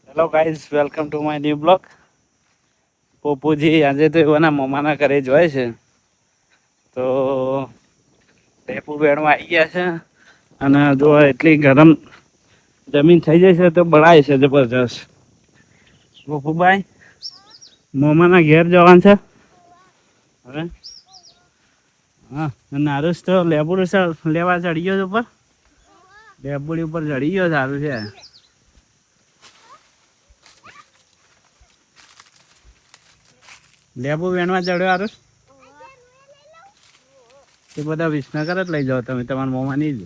Hello guys, welcome to my new blog. પોપુજી આજે તો એવાના મમ્માના ઘરે જ હોય છે, તો ટેપુ બેડમાં આવી ગયા છે. અને જો એટલી ગરમ જમીન થઈ જાય છે તો બળાય છે જબરજસ્ત. પોપુભાઈ મમ્માના ઘેર જવાનું છે હવે. હા, નારુસ તો લેબુડી લેવા ચડી ગયો ઉપર. લેબુડી ઉપર ચડી ગયો, સારું છે. લેબુ વેણવા ચડ્યો આરુસ. એ બધા વિસનગર જ લઈ જાઓ તમે, તમારા મોમાં નહીં જ.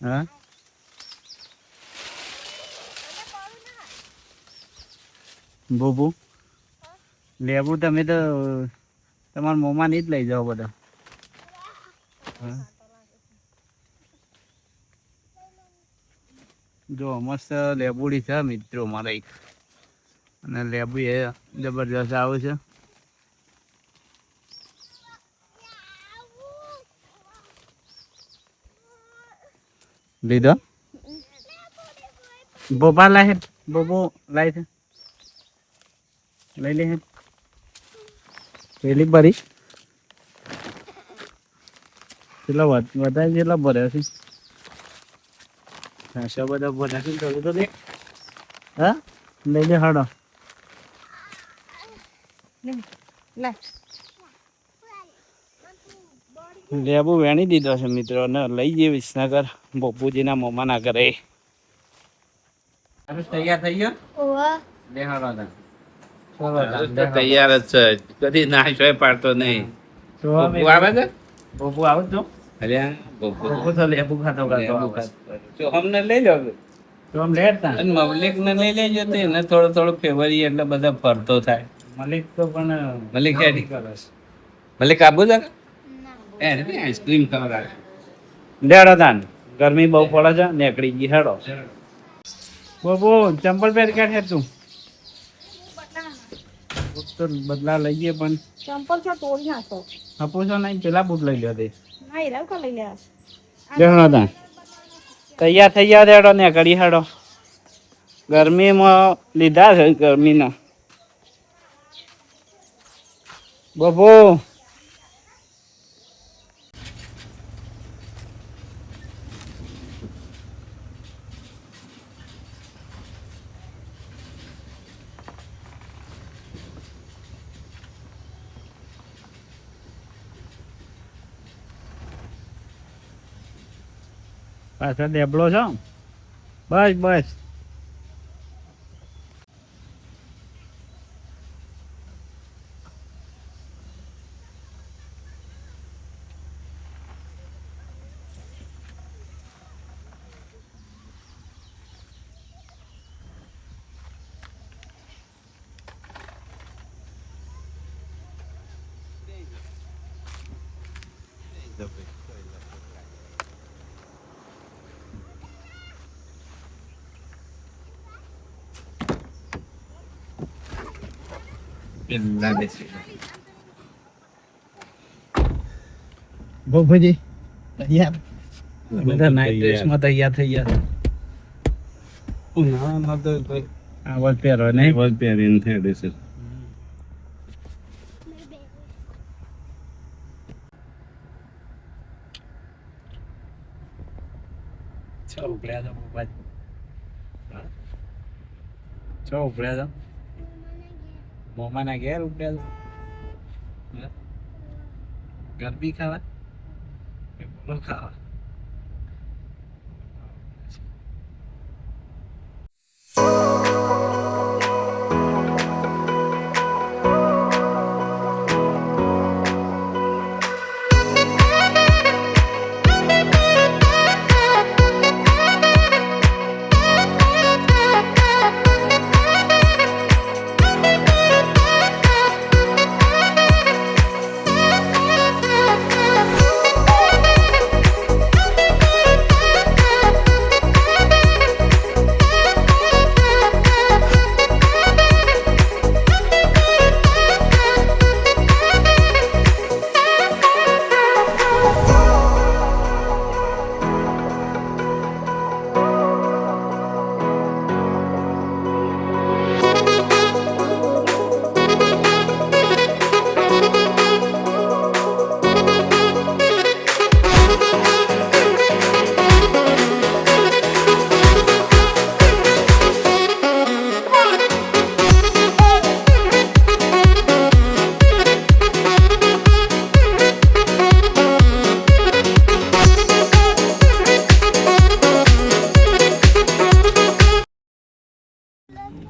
હા, બોબુ લેબુ તમે તો તમારા મોમાં નહીં જ લઈ જાઓ બધા. હા, જો મસ્ત લેબુડી છે મિત્રો મારા એક. અને લેબુ એ જબરજસ્ત આવે છે. લીધો બોબા લાય, બોબો લાય છે, લઈ લે. પેલી ભરી કેટલા વધારે કેટલા ભર્યા છે. ખાસા બધા ભર્યા છે. થોડું તો દે. હા, લઈ લે હાડો. લેબુ વેણી દીધો છે મિત્રો, ને લઈ જઈએ વિસનગર બપુજીના મમ્માના ઘરે. તૈયાર થઈ ગયો? લે હાડો. તૈયાર જ છે, કદી નાશોય પાડતો નહીં. બપુ આવે છે, બપુ આવું તો અરે બપુ તો લેબુ ખાતો તો અમને લઈ લો. તો આમ લેતા અને મલિક ને લઈ લેજો, તો એને થોડો થોડો ફેવરી એટલે બધા ફરતો થાય. મલિક તો પણ મલિક ક્યાંથી કરે છે? મલિક આબુ છે એને આઈસ્ક્રીમ ખવડાવે. લેડો તાન, ગરમી બહુ પડે છે, નીકળી ગઈ હેડો. બબુ ચંપલ પહેર કે છે તું? તો બદલા લઈ ગયે પણ ચંપલ છો તોડી નાખો. હપુસો નહીં, પેલા બૂટ લઈ લ્યો તે. ના હીરા કા લઈ લે. લેડો તાન, તૈયાર થઈ ગયા રેડો ને ઘડી હેડો. ગરમીમાં લીધા છે ગરમીના. બબુ પાછળ ડેબલો છો? બસ બસ. બપુજી તૈયાર? બધા નાઈટ ડ્રેસમાં તૈયાર થઈ ગયા. ઉનાળામાં તો આ વલ પહેરો નહીં, વલ પહેરીને થઈ દેશે. છો ઉપડ્યા છો બાપા, છો ઉપડ્યા છો મોમાના ઘેર ઉપડ્યા છો. ગરબી ખાવા બોલો ખાવા.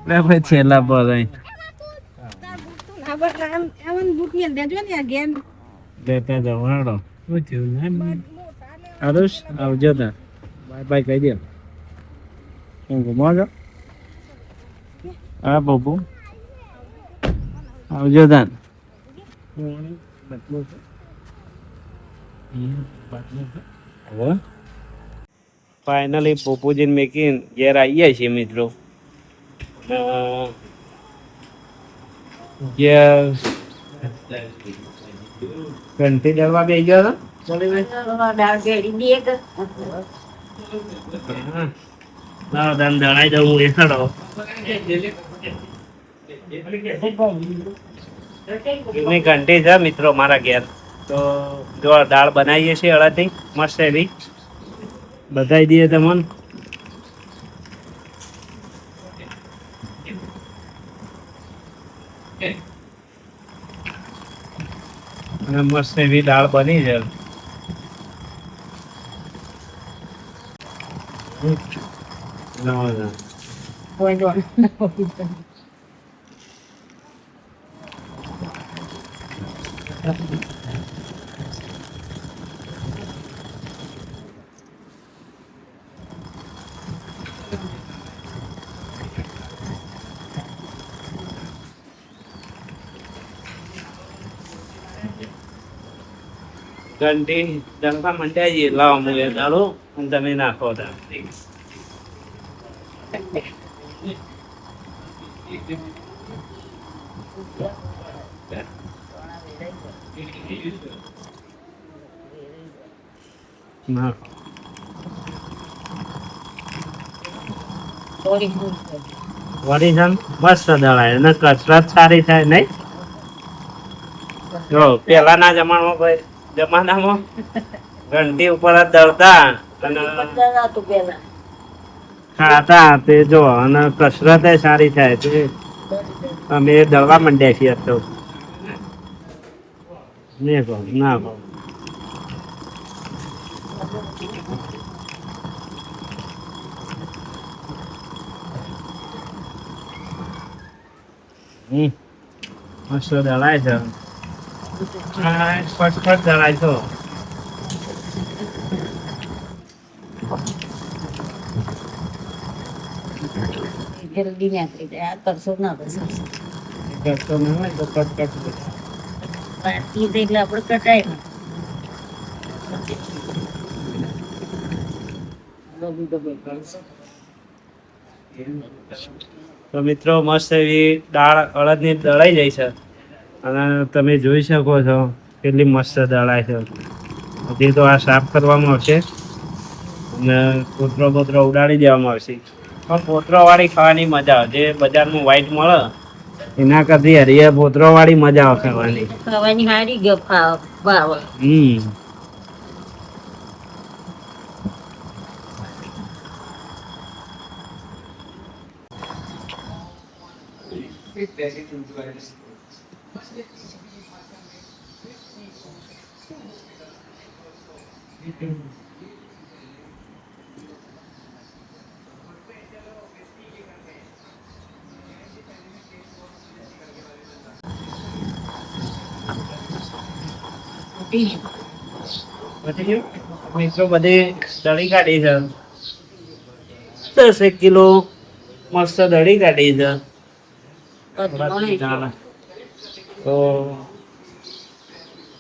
લે ભાઈ છેલ્લા પર અહીં ના બસ એમ એમ બુક ને દેજો ને આ ગેમ લેતા જવાડો શું થયું ને આરુષ આવજો તા બાય બાય કહી દે હું ઘુમાવજો હા બબુ આવજો તાન ફાઇનલી પોપુજીને મેકીને ઘેર આવીએ છીએ મિત્રો ઘંટી દળવા બે ગયો હતો ના તને દળાઈ દઉં હું એસડો એની ઘંટી છે મિત્રો મારા ઘેર તો જો દાળ બનાવીએ છીએ અડદની મસ્ત એવી બધાઈ દઈએ તમને અને મસ્ત એવી દાળ બની છે ઘંટી ડંકા મંડ્યા છે લાવો હું એ દાડો અને તમે નાખો તા નાખો વળી છે મસ્ત દળાય અને કસરત સારી થાય નહીં જો પેલાના જમાનામાં ઘંટી ઉપર જ દળતા અને ખાતા તે જો અને કસરત સારી થાય તે અમે દળવા માંડ્યા છીએ તો ના કહો મસ્ત દળાય છે ફટફટ દળાય છો જલ્દી નીકળી જાય આ કરશો ના કરશો કરતો ન હોય તો કટકટ પાછી એટલે આપણે કટાય તો મિત્રો મસ્ત એવી દાળ અડદની દળાઈ જાય છે અને તમે જોઈ શકો છો કેટલી મસ્ત દળાય છે હજી તો આ સાફ કરવામાં આવશે અને પોતરો ઉડાડી દેવામાં આવશે પણ પોતરોવાળી ખાવાની મજા આવે જે બજારમાં વ્હાઈટ મળે એના કરતી હરિયા પોતરોવાળી મજા આવે ખાવાની ખાવાની હારી ગયો ભાવ મિત્રો બધી દળી કાઢી છે 10 કિલો મસ્ત દળી કાઢી છે તો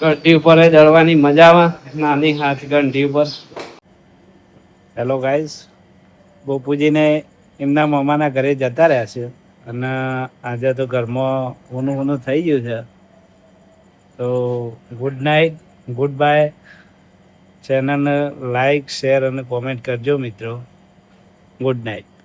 ઘંટી ઉપર દળવાની મજા આવે નાની હાથ ઘંટી ઉપર હેલો ગાઈઝ બોપુજીને એમના મામાના ઘરે જતા રહ્યા છે અને આજે તો ઘરમાં ઊનું થઈ ગયું છે તો ગુડ નાઇટ ગુડ બાય ચેનલને લાઈક શેર અને કોમેન્ટ કરજો મિત્રો ગુડ નાઇટ